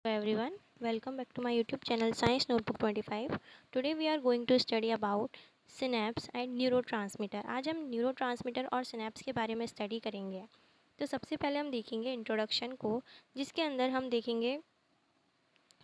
Hello everyone, welcome back to my YouTube channel Science Notebook 25. Today we are going to study about synapse and neurotransmitter. आज हम neurotransmitter और synapse के बारे में study करेंगे। तो सबसे पहले हम देखेंगे इंट्रोडक्शन को, जिसके अंदर हम देखेंगे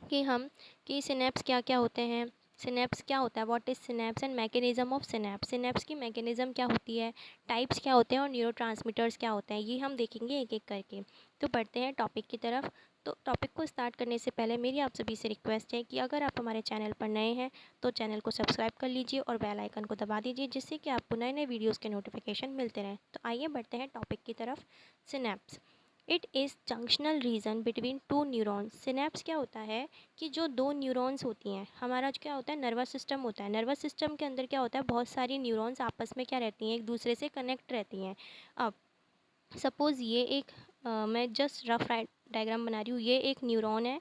कि सिनेप्स क्या क्या होते हैं, सिनेप्स क्या होता है, what is synapse and mechanism of synapse, synapse की मैकेनिज्म क्या होती है, टाइप्स क्या होते हैं और न्यूरोट्रांसमीटर्स क्या होते हैं, ये हम देखेंगे एक एक करके। तो बढ़ते हैं टॉपिक की तरफ। तो टॉपिक को स्टार्ट करने से पहले मेरी आप सभी से रिक्वेस्ट है कि अगर आप हमारे चैनल पर नए हैं तो चैनल को सब्सक्राइब कर लीजिए और बेल आइकन को दबा दीजिए, जिससे कि आपको नए नए वीडियोज़ के नोटिफिकेशन मिलते रहें। तो आइए बढ़ते हैं टॉपिक की तरफ। Synapse, it is junctional region between two neurons. Synapse क्या होता है कि जो दो न्यूरॉन्स होती हैं, हमारा क्या होता है, नर्वस सिस्टम होता है। नर्वस सिस्टम के अंदर क्या होता है, बहुत सारी न्यूरॉन्स आपस में क्या रहती हैं, एक दूसरे से कनेक्ट रहती हैं। अब सपोज़ ये एक मैं जस्ट रफ डायग्राम बना रही हूँ, ये एक न्यूरॉन है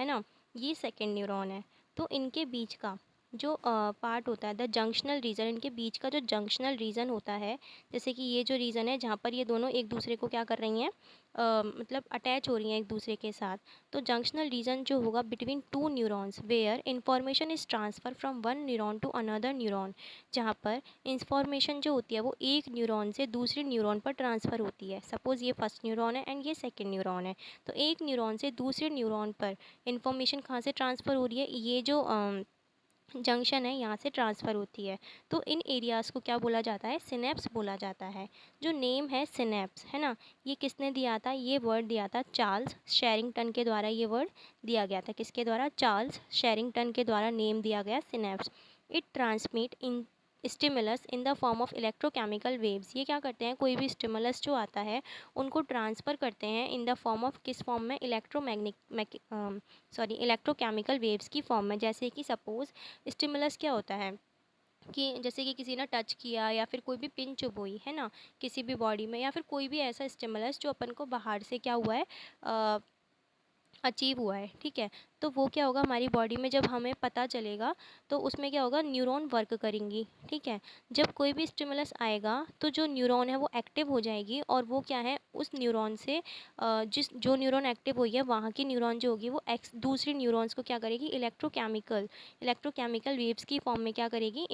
ना, ये सेकंड न्यूरॉन है। तो इनके बीच का जो पार्ट होता है, द जंक्शनल रीजन, इनके बीच का जो जंक्शनल रीजन होता है, जैसे कि ये जो रीजन है जहाँ पर ये दोनों एक दूसरे को क्या कर रही हैं, मतलब अटैच हो रही हैं एक दूसरे के साथ। तो जंक्शनल रीजन जो होगा between two neurons where information is transfer from one neuron to another neuron, जहाँ पर इंफॉर्मेशन जो होती है वो एक न्यूरॉन से दूसरे न्यूरॉन पर ट्रांसफ़र होती है। सपोज़ ये फर्स्ट न्यूरॉन है एंड ये सेकंड न्यूरॉन है। तो एक न्यूरॉन से दूसरे न्यूरॉन पर इंफॉर्मेशन कहाँ से ट्रांसफ़र हो रही है, ये जो जंक्शन है यहाँ से ट्रांसफ़र होती है। तो इन एरियाज़ को क्या बोला जाता है, सिनेप्स बोला जाता है। जो नेम है सिनेप्स, है ना, ये किसने दिया था, ये वर्ड दिया था चार्ल्स शेरिंगटन के द्वारा। ये वर्ड दिया गया था किसके द्वारा, चार्ल्स शेरिंगटन के द्वारा नेम दिया गया synapse. It transmit in stimulus in the form of electrochemical waves. ये क्या करते हैं, कोई भी स्टिमुलस जो आता है उनको ट्रांसफ़र करते हैं इन द फॉर्म ऑफ, किस फॉर्म में, इलेक्ट्रोकेमिकल वेव्स की फॉर्म में। जैसे कि सपोज़ स्टिमुलस क्या होता है कि जैसे कि किसी ने टच किया या फिर कोई भी पिन चुभोई, है ना, किसी भी बॉडी में, या फिर कोई भी ऐसा स्टिमुलस जो अपन को बाहर से क्या हुआ है, अचीव हुआ है, ठीक है। तो वो क्या होगा, हमारी बॉडी में जब हमें पता चलेगा तो उसमें क्या होगा, न्यूरॉन वर्क करेंगी, ठीक है। जब कोई भी स्टिमुलस आएगा तो जो न्यूरॉन है वो एक्टिव हो जाएगी, और वो क्या है, उस न्यूरॉन से जिस जो न्यूरॉन एक्टिव हुई है वहाँ की न्यूरॉन जो होगी वो दूसरी न्यूरॉन्स को क्या करेगी, इलेक्ट्रोकेमिकल वेव्स की फॉर्म में क्या करेगी,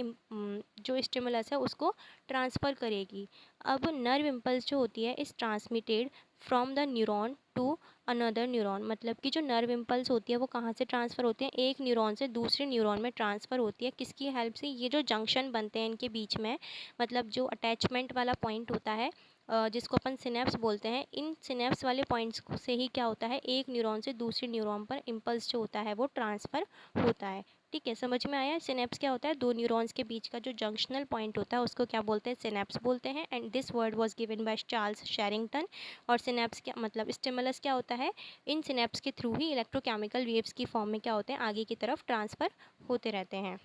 जो स्टिमुलस है उसको ट्रांसफ़र करेगी। अब नर्व इम्पल्स जो होती है is transmitted from the neuron to another neuron. मतलब कि जो नर्व इम्पल्स होती है वो कहाँ से ट्रांसफ़र होती है, एक न्यूरॉन से दूसरे न्यूरॉन में ट्रांसफ़र होती है। किसकी हेल्प से, ये जो जंक्शन बनते हैं इनके बीच में, मतलब जो अटैचमेंट वाला पॉइंट होता है, जिसको अपन सिनेप्स बोलते हैं, इन सिनेप्स वाले पॉइंट्स से ही क्या होता है, एक न्यूरॉन से दूसरे न्यूरॉन पर इम्पल्स जो होता है वो ट्रांसफ़र होता है। ठीक है, समझ में आया। सिनेप्स क्या होता है, दो न्यूरॉन्स के बीच का जो जंक्शनल पॉइंट होता है उसको क्या बोलते हैं, सिनेप्स बोलते हैं। And this word was given by Charles Sherrington. और सिनेप्स क्या मतलब, स्टिमुलस क्या होता है, इन सिनेप्स के थ्रू ही इलेक्ट्रोकेमिकल वेव्स की फॉर्म में क्या होते हैं, आगे की तरफ ट्रांसफ़र होते रहते हैं।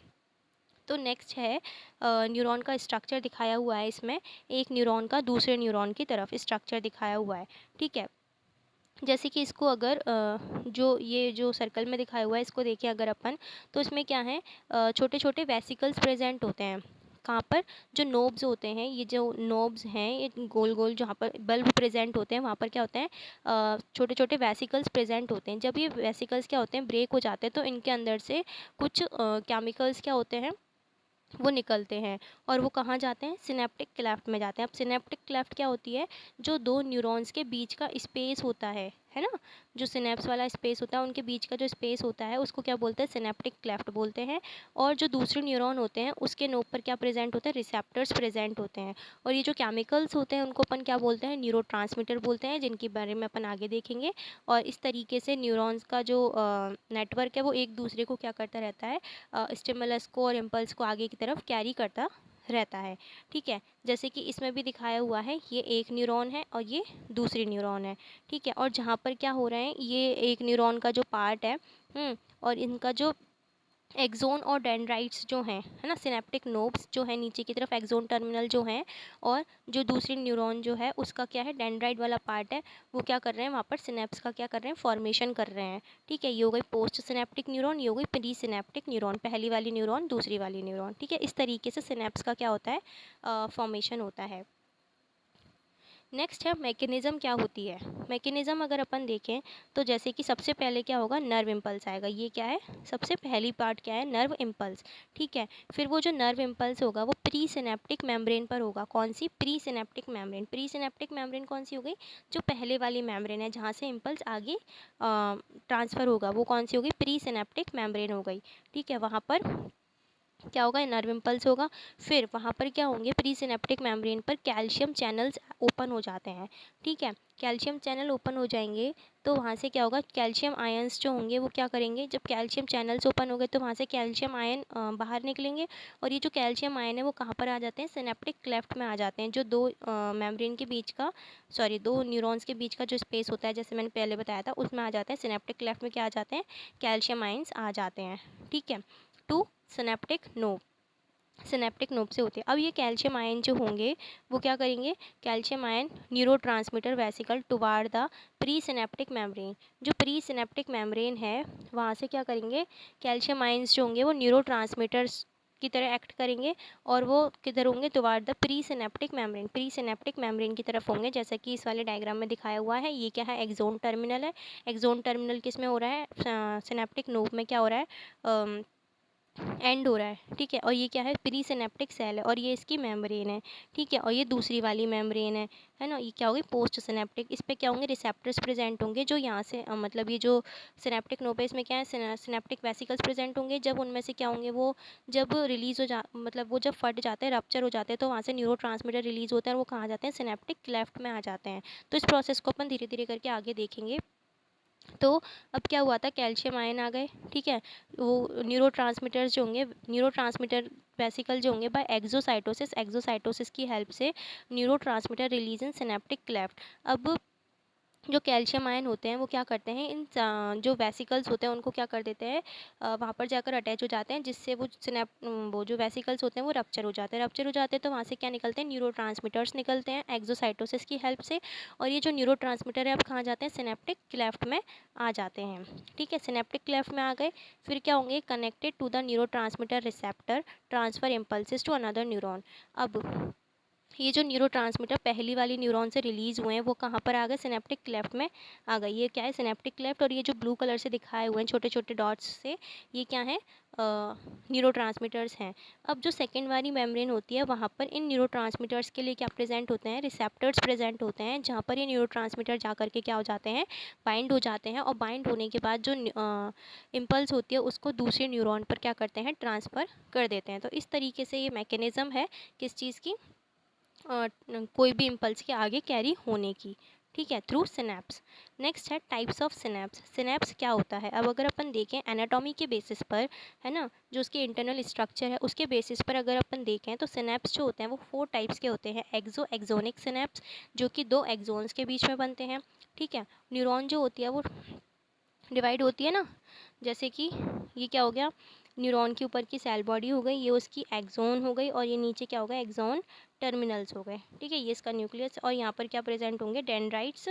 तो नेक्स्ट है, न्यूरॉन का स्ट्रक्चर दिखाया हुआ है इसमें, एक न्यूरॉन का दूसरे न्यूरॉन की तरफ स्ट्रक्चर दिखाया हुआ है, ठीक है। जैसे कि इसको अगर जो ये जो सर्कल में दिखाया हुआ है इसको देखिए अगर अपन, तो इसमें क्या है, छोटे छोटे वेसिकल्स प्रेजेंट होते हैं। कहाँ पर, जो नोब्स होते हैं, ये जो नोब्स हैं, ये गोल गोल जहाँ पर बल्ब प्रेजेंट होते हैं वहाँ पर क्या होते हैं, छोटे छोटे वेसिकल्स प्रेजेंट होते हैं। जब ये वेसिकल्स क्या होते हैं, ब्रेक हो जाते हैं तो इनके अंदर से कुछ केमिकल्स क्या होते हैं, वो निकलते हैं, और वो कहाँ जाते हैं, सिनेप्टिक क्लेफ्ट में जाते हैं। अब सिनेप्टिक क्लेफ्ट क्या होती है, जो दो न्यूरॉन्स के बीच का स्पेस होता है ना, जो सिनेप्स वाला स्पेस होता है उनके बीच का जो स्पेस होता है उसको क्या बोलते हैं, सिनेप्टिक क्लेफ्ट बोलते हैं। और जो दूसरे न्यूरॉन होते हैं उसके नोक पर क्या प्रेजेंट होते हैं, रिसेप्टर्स प्रेजेंट होते हैं। और ये जो केमिकल्स होते हैं उनको अपन क्या बोलते हैं, न्यूरोट्रांसमीटर बोलते हैं, जिनके बारे में अपन आगे देखेंगे। और इस तरीके से न्यूरॉन्स का जो नेटवर्क है वो एक दूसरे को क्या करता रहता है, स्टिमुलस को और इम्पल्स को आगे की तरफ कैरी करता रहता है, ठीक है। जैसे कि इसमें भी दिखाया हुआ है, ये एक न्यूरॉन है और ये दूसरी न्यूरॉन है, ठीक है। और जहाँ पर क्या हो रहा है, ये एक न्यूरॉन का जो पार्ट है, और इनका जो एक्सोन और डेंड्राइट्स जो हैं, है ना, सिनेप्टिक नोब्स जो है नीचे की तरफ, एक्सोन टर्मिनल जो हैं, और जो दूसरी न्यूरॉन जो है उसका क्या है, डेंड्राइट वाला पार्ट है, वो क्या कर रहे हैं, वहाँ पर सिनेप्स का क्या कर रहे हैं, फॉर्मेशन कर रहे हैं, ठीक है। ये हो गई पोस्ट सिनेप्टिक न्यूरॉन, ये हो गई प्री सिनेप्टिक न्यूरॉन, पहली वाली न्यूरॉन दूसरी वाली न्यूरॉन, ठीक है। इस तरीके से सिनेप्स का क्या होता है, फॉर्मेशन होता है। नेक्स्ट है मैकेनिज़्म क्या होती है। मैकेनिज़्म अगर अपन देखें तो जैसे कि सबसे पहले क्या होगा, नर्व इम्पल्स आएगा। ये क्या है, सबसे पहली पार्ट क्या है, नर्व इम्पल्स। ठीक है, फिर वो जो नर्व इम्पल्स होगा वो प्री सिनेप्टिक मेम्ब्रेन पर होगा। कौन सी, presynaptic membrane. Presynaptic membrane कौन सी हो गई, जो पहले वाली मेम्ब्रेन है जहाँ से इम्पल्स आगे ट्रांसफ़र होगा, वो कौन सी होगी, प्री सिनेप्टिक मेम्ब्रेन हो गई। ठीक है, वहाँ पर क्या होगा, नर्व इम्पल्स होगा। फिर वहाँ पर क्या होंगे, प्री सिनेप्टिक मेम्ब्रेन पर कैल्शियम चैनल्स ओपन हो जाते हैं। ठीक है, कैल्शियम चैनल ओपन हो जाएंगे तो वहाँ से क्या होगा, कैल्शियम आयंस जो होंगे वो क्या करेंगे, जब कैल्शियम चैनल्स ओपन हो गए तो वहाँ से कैल्शियम आयन बाहर निकलेंगे। और ये जो कैल्शियम आयन है वो कहाँ पर आ जाते हैं, सिनेप्टिक क्लेफ्ट में आ जाते हैं, जो दो मेम्ब्रेन के बीच का, सॉरी, दो न्यूरॉन्स के बीच का जो स्पेस होता है, जैसे मैंने पहले बताया था, उसमें आ जाते हैं। सिनेप्टिक क्लेफ्ट में क्या आ जाते हैं, कैल्शियम आयंस आ जाते हैं। ठीक है, to synaptic knob, synaptic knob से होते हैं। अब ये कैल्शियम आयन जो होंगे वो क्या करेंगे, calcium ion neurotransmitter vesicle toward the pre synaptic membrane. जो प्री सिनेप्टिक मेम्ब्रेन है वहाँ से क्या करेंगे, कैल्शियम आयंस जो होंगे वो न्यूरोट्रांसमीटर्स की तरह एक्ट करेंगे और वो किधर होंगे, toward the pre synaptic membrane, presynaptic membrane की तरफ होंगे, जैसा कि इस वाले डायग्राम में दिखाया हुआ है। ये क्या है, एक्सोन टर्मिनल है। एक्सोन टर्मिनल किस में हो रहा है, सिनेप्टिक नोब में क्या हो रहा है, एंड हो रहा है। ठीक है, और ये क्या है, प्री सिनेप्टिक सेल है और ये इसकी मेम्ब्रेन है। ठीक है, और ये दूसरी वाली मेम्ब्रेन है ना, ये क्या होगी, पोस्ट सिनेप्टिक। इस पे क्या होंगे, रिसेप्टर्स प्रेजेंट होंगे, जो यहाँ से मतलब ये जो सिनेप्टिक नोब है इसमें क्या है, सिनेप्टिक वेसिकल्स प्रेजेंट होंगे। जब उनमें से क्या होंगे, वो जब रिलीज़ हो जा मतलब वो जब फट जाते हैं, रप्चर हो जाते हैं, तो वहाँ से न्यूरो ट्रांसमीटर रिलीज़ होते हैं और वो कहाँ जाते हैं, सिनेप्टिक क्लेफ्ट में आ जाते हैं। तो इस प्रोसेस को अपन धीरे धीरे करके आगे देखेंगे। तो अब क्या हुआ था, कैल्शियम आयन आ गए। ठीक है, वो न्यूरोट्रांसमीटर्स जो होंगे, न्यूरोट्रांसमीटर वेसिकल जो होंगे बाय एक्सोसाइटोसिस, एक्सोसाइटोसिस की हेल्प से न्यूरोट्रांसमीटर रिलीज इन सिनेप्टिक क्लेफ्ट। अब जो कैल्शियम आयन होते हैं वो क्या करते हैं, इन जो वेसिकल्स होते हैं उनको क्या कर देते हैं, वहाँ पर जाकर अटैच हो जाते हैं, जिससे वो वो जो वेसिकल्स होते हैं वो रप्चर हो जाते हैं। रप्चर हो जाते हैं तो वहाँ से क्या निकलते हैं, न्यूरोट्रांसमीटर्स निकलते हैं एक्सोसाइटोसिस की हेल्प से। और ये जो न्यूरोट्रांसमीटर है अब कहाँ जाते हैं, सिनेप्टिक क्लेफ्ट में आ जाते हैं। ठीक है, सिनेप्टिक क्लेफ्ट में आ गए, फिर क्या होंगे, connected to the neurotransmitter receptor transfer impulses to another neuron. अब ये जो न्यूरोट्रांसमीटर पहली वाली न्यूरॉन से रिलीज़ हुए हैं वो कहाँ पर आ गए, सिनेप्टिक क्लेफ्ट में आ गए। ये क्या है, सिनेप्टिक क्लेफ्ट। और ये जो ब्लू कलर से दिखाए हुए हैं छोटे छोटे डॉट्स से, ये क्या है, न्यूरोट्रांसमीटर्स हैं। अब जो सेकेंड वाली मेम्ब्रेन होती है वहाँ पर इन न्यूरोट्रांसमीटर्स के लिए क्या प्रेजेंट होते हैं, रिसेप्टर्स प्रेजेंट होते हैं, जहाँ पर ये न्यूरोट्रांसमीटर जा करके क्या हो जाते हैं, बाइंड हो जाते हैं। और बाइंड होने के बाद जो इम्पल्स होती है उसको दूसरे न्यूरॉन पर क्या करते हैं, ट्रांसफ़र कर देते हैं। तो इस तरीके से ये मैकेनिज़्म है किस चीज़ की, कोई भी इम्पल्स के आगे कैरी होने की। ठीक है, थ्रू सिनेप्स। नेक्स्ट है टाइप्स ऑफ सिनेप्स। सिनेप्स क्या होता है, अब अगर अपन देखें एनाटॉमी के बेसिस पर, है ना, जो उसके इंटरनल स्ट्रक्चर है उसके बेसिस पर अगर अपन देखें तो सिनेप्स जो होते हैं वो 4 टाइप्स के होते हैं। एक्सोनिक सिनेप्स, जो कि 2 एक्सोन्स के बीच में बनते हैं। ठीक है, न्यूरॉन जो होती है वो डिवाइड होती है ना, जैसे कि ये क्या हो गया, न्यूरॉन के ऊपर की सेल बॉडी हो गई, ये उसकी एक्सोन हो गई, और ये नीचे क्या हो गया, एक्सोन टर्मिनल्स हो गए। ठीक है, ये इसका न्यूक्लियस, और यहाँ पर क्या प्रेजेंट होंगे, डेंड्राइट्स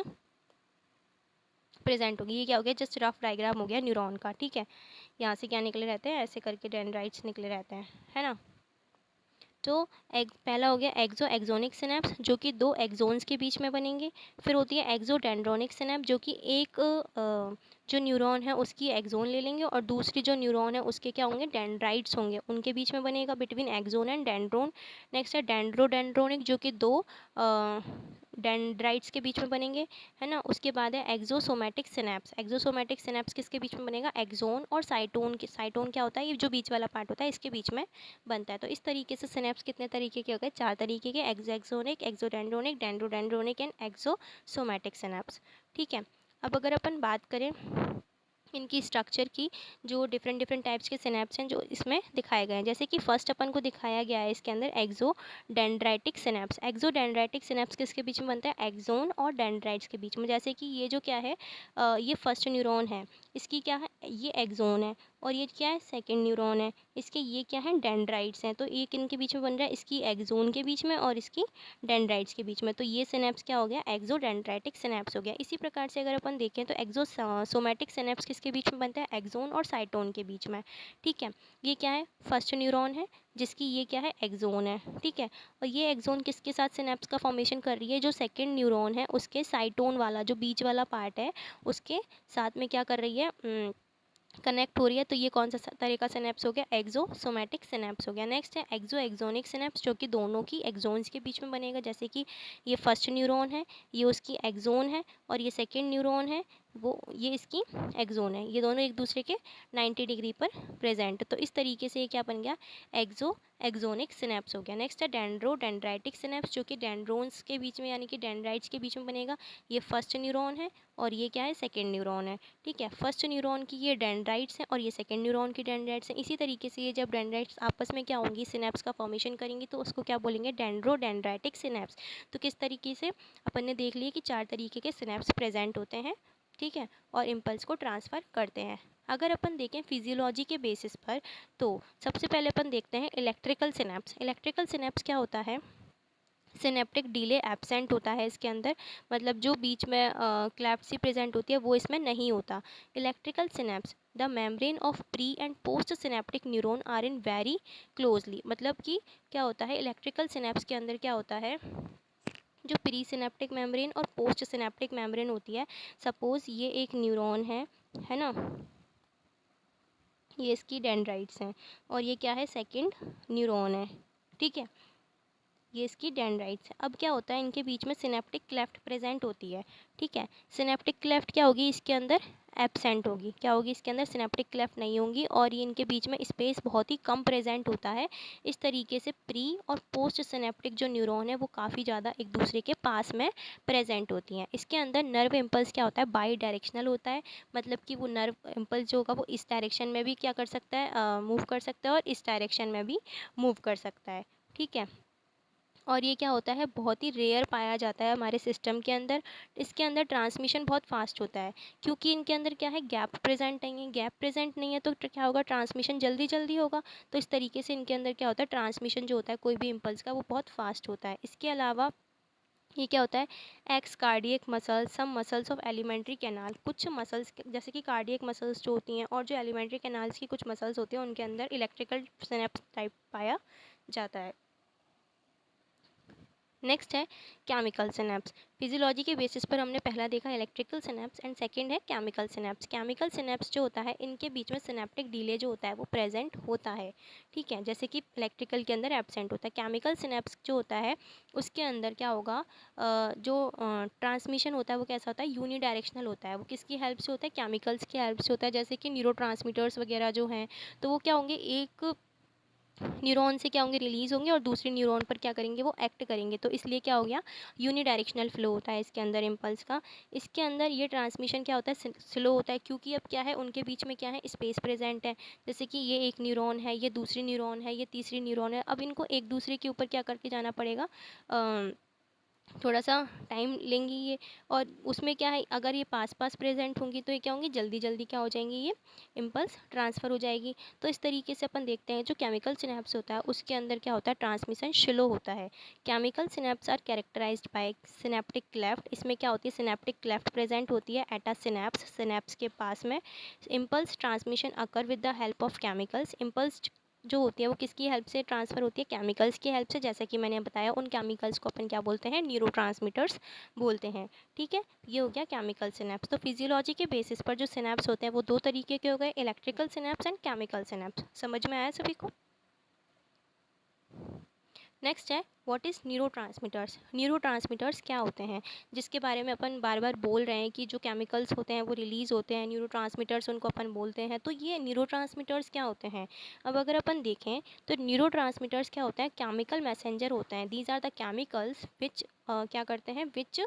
प्रेजेंट होगी। ये क्या हो गया, जस्ट रफ डायग्राम हो गया न्यूरॉन का। ठीक है, यहाँ से क्या निकले रहते हैं, ऐसे करके डेंड्राइट्स निकले रहते हैं, है ना। तो पहला हो गया एक्सोनिक सिनेप्स, जो कि 2 एक्सोन्स के बीच में बनेंगे। फिर होती है एक्सोडेंड्रोनिक सिनेप्स, जो कि एक जो न्यूरॉन है उसकी एक्सोन ले लेंगे और दूसरी जो न्यूरॉन है उसके क्या होंगे, डेंड्राइट्स होंगे, उनके बीच में बनेगा, between axon and dendron. Next है डेंड्रोडेंड्रोनिक, जो कि 2 डेंड्राइट्स के बीच में बनेंगे, है ना। उसके बाद है एक्सोसोमेटिक सिनेप्स। एक्सोसोमेटिक सिनेप्स किसके बीच में बनेगा, एक्सोन और साइटोन के, साइटोन क्या होता है, ये जो बीच वाला पार्ट होता है इसके बीच में बनता है। तो इस तरीके से सिनेप्स कितने तरीके के हो गए, 4 तरीके के, एक्सोनिक, एक्सोडेंड्रोनिक, डेंड्रोडेंड्रोनिक एंड एक्सोसोमेटिक सिनेप्स। ठीक है, अब अगर अपन बात करें इनकी स्ट्रक्चर की, जो डिफरेंट डिफरेंट टाइप्स के सिनेप्स हैं जो इसमें दिखाए गए हैं, जैसे कि फर्स्ट अपन को दिखाया गया है इसके अंदर एक्सोडेंड्राइटिक सिनेप्स। एक्सोडेंड्राइटिक सिनेप्स किसके बीच में बनता है, एक्सोन और डेंड्राइट्स के बीच में। जैसे कि ये जो क्या है, ये फर्स्ट न्यूरॉन है, इसकी क्या है, ये एक्सोन है, और ये क्या है, सेकंड न्यूरॉन है। इसके ये क्या है, डेंड्राइट्स हैं। तो एक इनके बीच में बन रहा है, इसकी एक्सोन के बीच में और इसकी डेंड्राइट्स के बीच में। तो ये सिनेप्स क्या हो गया, एक्सोडेंड्राइटिक सिनेप्स हो गया। इसी प्रकार से अगर अपन देखें तो एक्सोसोमैटिक सिनेप्स किसके बीच में बनता है, एक्सोन और साइटोन के बीच में। ठीक है, ये क्या है, फर्स्ट न्यूरॉन है जिसकी ये क्या है, एक्सोन है। ठीक है, और ये एक्सोन किसके साथ सिनेप्स का फॉर्मेशन कर रही है, जो सेकेंड न्यूरॉन है उसके साइटोन वाला जो बीच वाला पार्ट है उसके साथ में क्या कर रही है, कनेक्ट हो रही है। तो ये कौन सा तरह का सिनेप्स हो गया, एक्सोसोमैटिक सिनेप्स हो गया। नेक्स्ट है एक्सो एक्सोनिक सिनेप्स, जो कि दोनों की एक्सोन्स के बीच में बनेगा। जैसे कि ये फर्स्ट न्यूरॉन है, ये उसकी एक्सोन है, और ये सेकेंड न्यूरॉन है, वो ये इसकी एक्सोन है। ये दोनों एक दूसरे के 90 डिग्री पर प्रेजेंट। तो इस तरीके से ये क्या बन गया, एक्सो एक्सोनिक सिनेप्स हो गया। नेक्स्ट है डेंड्रोडेंड्राइटिक सिनेप्स, जो कि डेंड्रोन्स के बीच में यानी कि डेंड्राइट्स के बीच में बनेगा। ये फर्स्ट न्यूरॉन है और ये क्या है, सेकेंड न्यूरॉन है। ठीक है, फर्स्ट न्यूरॉन की ये डेंड्राइट्स हैं और ये सेकेंड न्यूरॉन की डेंड्राइट्स हैं। इसी तरीके से ये जब डेंड्राइट्स आपस में क्या होंगी, सिनेप्स का फॉर्मेशन करेंगी, तो उसको क्या बोलेंगे, डेंड्रोडेंड्राइटिक सिनेप्स। तो किस तरीके से अपन ने देख लिया कि 4 तरीके के सिनेप्स प्रेजेंट होते हैं। ठीक है, और इम्पल्स को ट्रांसफ़र करते हैं। अगर अपन देखें फिजियोलॉजी के बेसिस पर, तो सबसे पहले अपन देखते हैं इलेक्ट्रिकल सिनेप्स। इलेक्ट्रिकल सिनेप्स क्या होता है, सिनेप्टिक डिले एब्सेंट होता है इसके अंदर, मतलब जो बीच में क्लेफ्ट सी प्रेजेंट होती है वो इसमें नहीं होता। Electrical synapse, the membrane of pre and post synaptic neuron are in very closely. मतलब कि क्या होता है, इलेक्ट्रिकल सिनेप्स के अंदर क्या होता है, जो प्री सिनेप्टिक मेम्ब्रेन और पोस्ट सिनेप्टिक मेम्ब्रेन होती है। सपोज ये एक न्यूरॉन है ना, ये इसकी डेंड्राइट्स हैं और ये क्या है, सेकंड न्यूरॉन है। ठीक है, ये इसकी डेंड्राइट्स है। अब क्या होता है, इनके बीच में सिनेप्टिक क्लेफ्ट प्रेजेंट होती है। ठीक है, सिनेप्टिक क्लेफ्ट क्या होगी, इसके अंदर एब्सेंट होगी। क्या होगी, इसके अंदर सिनेप्टिक क्लेफ्ट नहीं होंगी और ये इनके बीच में स्पेस बहुत ही कम प्रेजेंट होता है। इस तरीके से प्री और पोस्ट सिनेप्टिक जो न्यूरॉन है वो काफ़ी ज़्यादा एक दूसरे के पास में प्रेजेंट होती हैं। इसके अंदर नर्व इम्पल्स क्या होता है, बाई डायरेक्शनल होता है। मतलब कि वो नर्व इम्पल्स जो होगा वो इस डायरेक्शन में भी क्या कर सकता है, मूव कर सकता है, और इस डायरेक्शन में भी मूव कर सकता है। ठीक है, और ये क्या होता है, बहुत ही रेयर पाया जाता है हमारे सिस्टम के अंदर। इसके अंदर ट्रांसमिशन बहुत फास्ट होता है, क्योंकि इनके अंदर क्या है, गैप प्रेजेंट नहीं है। गैप प्रेजेंट नहीं है तो क्या होगा, ट्रांसमिशन जल्दी जल्दी होगा। तो इस तरीके से इनके अंदर क्या होता है, ट्रांसमिशन जो होता है कोई भी इम्पल्स का वो बहुत फास्ट होता है। इसके अलावा ये क्या होता है, ex cardiac muscle, some muscles of alimentary canal. कुछ मसल्स जैसे कि कार्डियक मसल्स जो होती हैं और जो एलिमेंट्री कैनाल्स की कुछ मसल्स होती हैं उनके अंदर इलेक्ट्रिकल सिनेप्स टाइप पाया जाता है। नेक्स्ट है केमिकल सिनेप्स। फिजियोलॉजी के बेसिस पर हमने पहला देखा इलेक्ट्रिकल सिनेप्स एंड सेकंड है केमिकल सिनेप्स। केमिकल सिनेप्स जो होता है इनके बीच में सिनेप्टिक डिले जो होता है वो प्रेजेंट होता है। ठीक है, जैसे कि इलेक्ट्रिकल के अंदर एब्सेंट होता है। केमिकल सिनेप्स जो होता है उसके अंदर क्या होगा, जो ट्रांसमिशन होता है वो कैसा होता है, यूनी डायरेक्शनल होता है। वो किसकी हेल्प से होता है, केमिकल्स की हेल्प से होता है। जैसे कि न्यूरो वगैरह जो हैं तो वो क्या होंगे, एक न्यूरॉन से क्या होंगे, रिलीज़ होंगे और दूसरे न्यूरॉन पर क्या करेंगे, वो एक्ट करेंगे। तो इसलिए क्या हो गया, यूनी डायरेक्शनल फ्लो होता है इसके अंदर इम्पल्स का। इसके अंदर ये ट्रांसमिशन क्या होता है, स्लो होता है, क्योंकि अब क्या है, उनके बीच में क्या है, स्पेस प्रेजेंट है। जैसे कि ये एक न्यूरॉन है, ये दूसरी न्यूरॉन है, ये तीसरी न्यूरॉन है। अब इनको एक दूसरे के ऊपर क्या करके जाना पड़ेगा, थोड़ा सा टाइम लेंगी ये। और उसमें क्या है, अगर ये पास पास प्रेजेंट होंगी तो ये क्या होंगी, जल्दी जल्दी क्या हो जाएंगी, ये इम्पल्स ट्रांसफ़र हो जाएगी। तो इस तरीके से अपन देखते हैं जो केमिकल सिनेप्स होता है उसके अंदर क्या होता है, ट्रांसमिशन स्लो होता है। Chemical synapse are characterized by synaptic cleft. इसमें क्या होती है, सिनेप्टिक क्लेफ्ट प्रेजेंट होती है एट अ सिनेप्स, सिनेप्स के पास में। Impulse transmission occur with the help of chemicals. Impulse जो होती है वो किसकी हेल्प से ट्रांसफ़र होती है, केमिकल्स की हेल्प से। जैसा कि मैंने बताया उन केमिकल्स को अपन क्या बोलते हैं, न्यूरोट्रांसमीटर्स बोलते हैं। ठीक है, ये हो गया केमिकल सिनेप्स। तो फिजियोलॉजी के बेसिस पर जो सिनेप्स होते हैं वो दो तरीके के हो गए, electrical synapse and chemical synapse. समझ में आया सभी को। नेक्स्ट है व्हाट इज़ न्यूरोट्रांसमीटर्स। न्यूरोट्रांसमीटर्स क्या होते हैं, जिसके बारे में अपन बार बार बोल रहे हैं कि जो केमिकल्स होते हैं वो रिलीज़ होते हैं, न्यूरोट्रांसमीटर्स उनको अपन बोलते हैं। तो ये न्यूरोट्रांसमीटर्स क्या होते हैं, अब अगर अपन देखें तो न्यूरोट्रांसमीटर्स क्या होता है, केमिकल मैसेंजर होते हैं। These are the chemicals which क्या करते हैं, विच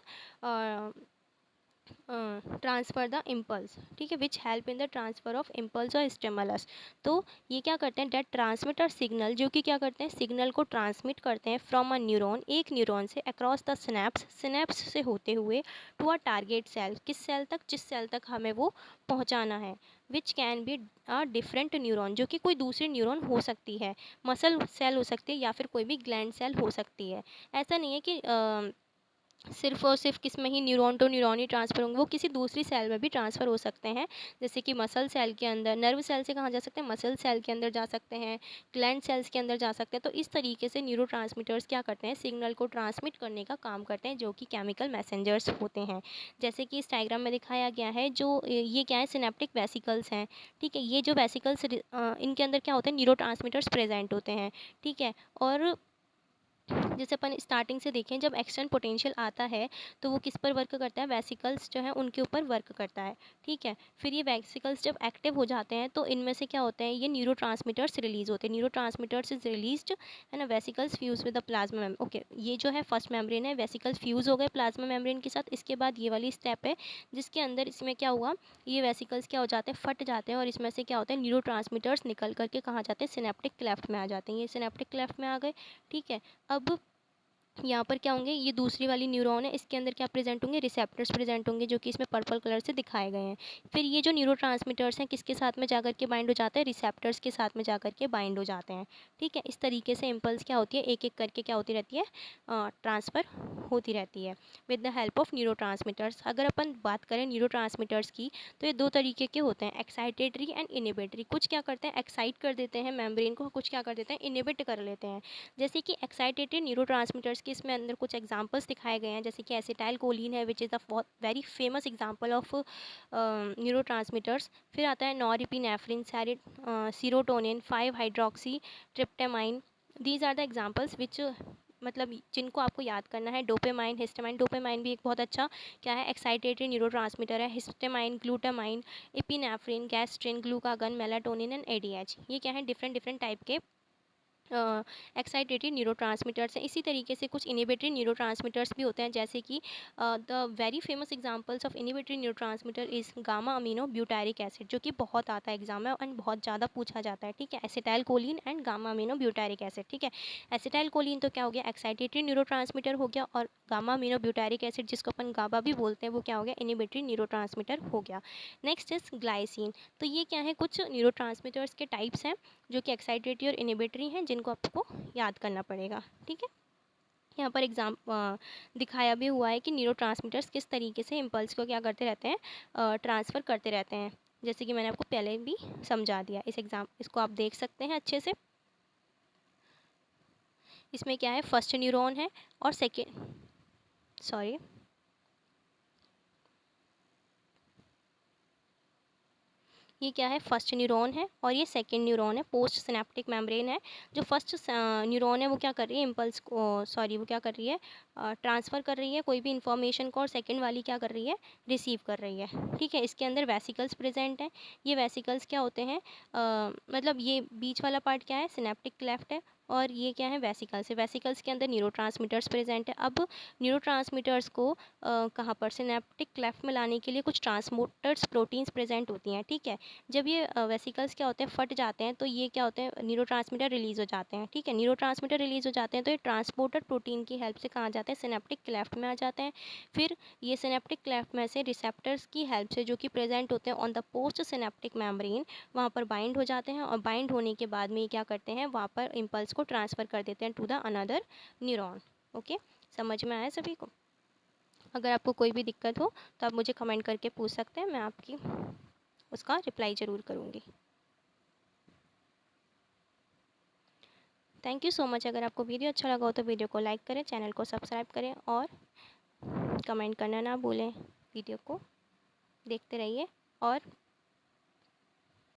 ट्रांसफ़र द इम्पल्स, ठीक है, which help in the transfer of impulse और स्टिमुलस। तो ये क्या करते हैं, डेट ट्रांसमिटर सिग्नल, जो कि क्या करते हैं, सिग्नल को ट्रांसमिट करते हैं फ्रॉम अ न्यूरॉन, एक न्यूरॉन से, अक्रॉस द सिनेप्स, सिनेप्स से होते हुए, टू अ टारगेट सेल, किस सेल तक, जिस सेल तक हमें वो पहुंचाना है, which can be a different neuron, जो कि कोई दूसरी न्यूरॉन हो सकती है, मसल सेल हो सकती है, या फिर कोई भी ग्लैंड सेल हो सकती है। ऐसा नहीं है कि सिर्फ़ और सिर्फ किस में ही न्यूरॉन टू न्यूरॉन ही ट्रांसफ़र होंगे, वो किसी दूसरी सेल में भी ट्रांसफ़र हो सकते हैं। जैसे कि मसल सेल के अंदर, नर्व सेल से कहाँ जा सकते हैं, मसल सेल के अंदर जा सकते हैं, ग्लैंड सेल्स के अंदर जा सकते हैं। तो इस तरीके से न्यूरोट्रांसमीटर्स क्या करते हैं, सिग्नल को ट्रांसमिट करने का काम करते हैं, जो कि केमिकल मैसेंजर्स होते हैं। जैसे कि इस डायग्राम में दिखाया गया है, जो ये क्या है, सिनेप्टिक वेसिकल्स हैं, ठीक है। ये जो वेसिकल्स इनके अंदर क्या होते हैं, न्यूरोट्रांसमीटर्स प्रेजेंट होते हैं, ठीक है। और जैसे अपन स्टार्टिंग से देखें, जब एक्सटर्नल पोटेंशियल आता है तो वो किस पर वर्क करता है, वेसिकल्स जो है उनके ऊपर वर्क करता है, ठीक है। फिर ये वेसिकल्स जब एक्टिव हो जाते हैं तो इनमें से क्या होता है, ये न्यूरोट्रांसमीटर्स रिलीज होते हैं, न्यूरोट्रांसमीटर्स इज रिलीज्ड, है ना, vesicles fuse with the plasma membrane. Okay, ये जो है फर्स्ट मेम्ब्रेन है, वेसिकल्स फ्यूज हो गए प्लाज्मा मेम्ब्रेन के साथ। इसके बाद ये वाली स्टेप है, जिसके अंदर इसमें क्या हुआ, ये वेसिकल्स क्या हो जाते हैं, फट जाते हैं, और इसमें से क्या होता है, न्यूरोट्रांसमीटर्स निकल करके कहाँ जाते हैं, सिनेप्टिक क्लेफ्ट में आ जाते हैं। ये सिनेप्टिक क्लेफ्ट में आ गए, ठीक है। अब यहाँ पर क्या होंगे, ये दूसरी वाली न्यूरॉन है, इसके अंदर क्या प्रेजेंट होंगे, रिसेप्टर्स प्रेजेंट होंगे, जो कि इसमें पर्पल कलर से दिखाए गए हैं। फिर ये जो न्यूरोट्रांसमीटर्स हैं, किसके साथ में जाकर के बाइंड हो जाते हैं, रिसेप्टर्स के साथ में जाकर के बाइंड हो जाते हैं, ठीक है। इस तरीके से इम्पल्स क्या होती है, एक एक करके क्या होती रहती है, ट्रांसफ़र होती रहती है with the help of neurotransmitters. अगर अपन बात करें न्यूरोट्रांसमीटर्स की, तो ये दो तरीके के होते हैं, एक्साइटेटरी एंड इनिबिटरी। कुछ क्या करते हैं, एक्साइट कर देते हैं मेम्ब्रेन को, कुछ क्या कर देते हैं, इनिबिट कर लेते हैं। जैसे कि एक्साइटेटरी न्यूरोट्रांसमीटर्स के इसमें अंदर कुछ एग्जांपल्स दिखाए गए हैं, जैसे कि एसिटाइल कोलिन है, which is the very famous example of neurotransmitters. फिर आता है norepinephrine, serotonin, 5 hydroxy tryptamine. These are the examples which, मतलब जिनको आपको याद करना है। डोपामाइन, हिस्टामाइन, डोपामाइन भी एक बहुत अच्छा क्या है, एक्साइटेटरी न्यूरोट्रांसमीटर है। Histamine, glutamine, epinephrine, gastrin, glucagon, melatonin and ADH, ये क्या है, डिफरेंट डिफरेंट टाइप के एक्साइटेटरी न्यूरोट्रांसमीटर्स हैं। इसी तरीके से कुछ इनिबिटरी न्यूरोट्रांसमीटर्स भी होते हैं, जैसे कि the very famous examples of inhibitory neurotransmitter is gamma amino butyric acid, जो कि बहुत आता है एग्जाम में एंड बहुत ज़्यादा पूछा जाता है, ठीक है। Acetyl choline and gamma amino butyric acid, ठीक है। एसिटाइल कोलिन तो क्या हो गया, एक्साइटेटरी न्यूरोट्रांसमीटर हो गया, और गामा अमीनो ब्यूटारिक एसिड, जिसको अपन गाबा भी बोलते हैं, वो क्या हो गया, इनिबिटरी न्यूरोट्रांसमीटर हो गया। Next is glycine. तो ये क्या है, कुछ न्यूरोट्रांसमीटर्स के टाइप्स हैं, जो कि एक्साइटेटरी और इनिबिटरी हैं, जिनको आपको याद करना पड़ेगा, ठीक है। यहाँ पर दिखाया भी हुआ है कि न्यूरोट्रांसमीटर्स किस तरीके से इम्पल्स को क्या करते रहते हैं, ट्रांसफ़र करते रहते हैं, जैसे कि मैंने आपको पहले भी समझा दिया। इसको आप देख सकते हैं अच्छे से। इसमें क्या है, फर्स्ट न्यूरॉन है और सेकेंड, सॉरी, ये क्या है, फर्स्ट न्यूरॉन है और ये सेकंड न्यूरॉन है, पोस्ट सिनेप्टिक मेम्ब्रेन है। जो फर्स्ट न्यूरॉन है वो क्या कर रही है, इम्पल्स को, सॉरी, वो क्या कर रही है, ट्रांसफ़र कर रही है कोई भी इन्फॉर्मेशन को, और सेकंड वाली क्या कर रही है, रिसीव कर रही है, ठीक है। इसके अंदर वेसिकल्स प्रेजेंट हैं। ये वेसिकल्स क्या होते हैं, मतलब ये बीच वाला पार्ट क्या है, सिनेप्टिक क्लेफ्ट है, और ये क्या है, वेसिकल्स है। वेसिकल्स के अंदर न्यूरोट्रांसमीटर्स प्रेजेंट है। अब न्यूरोट्रांसमीटर्स को कहाँ पर, सिनेप्टिक क्लेफ्ट में लाने के लिए कुछ ट्रांसपोर्टर्स प्रोटीन्स प्रेजेंट होती हैं, ठीक है। जब ये वेसिकल्स क्या होते हैं, फट जाते हैं, तो ये क्या होते हैं, न्यूरोट्रांसमीटर रिलीज़ हो जाते हैं, ठीक है। न्यूरोट्रांसमीटर रिलीज़ हो जाते हैं तो ये ट्रांसपोर्टर प्रोटीन की हेल्प से कहाँ जाते हैं, सिनेप्टिक क्लेफ्ट में आ जाते हैं। फिर ये सिनेप्टिक क्लेफ्ट में से रिसेप्टर्स की हेल्प से, जो कि प्रेजेंट होते हैं on the post synaptic membrane, वहाँ पर बाइंड हो जाते हैं, और बाइंड होने के बाद में ये क्या करते हैं, वहाँ पर इम्पल्स को ट्रांसफ़र कर देते हैं to the another neuron. Okay, समझ में आया सभी को। अगर आपको कोई भी दिक्कत हो तो आप मुझे कमेंट करके पूछ सकते हैं, मैं आपकी उसका रिप्लाई ज़रूर करूँगी। Thank you so much. अगर आपको वीडियो अच्छा लगा हो तो वीडियो को लाइक करें, चैनल को सब्सक्राइब करें, और कमेंट करना ना भूलें। वीडियो को देखते रहिए और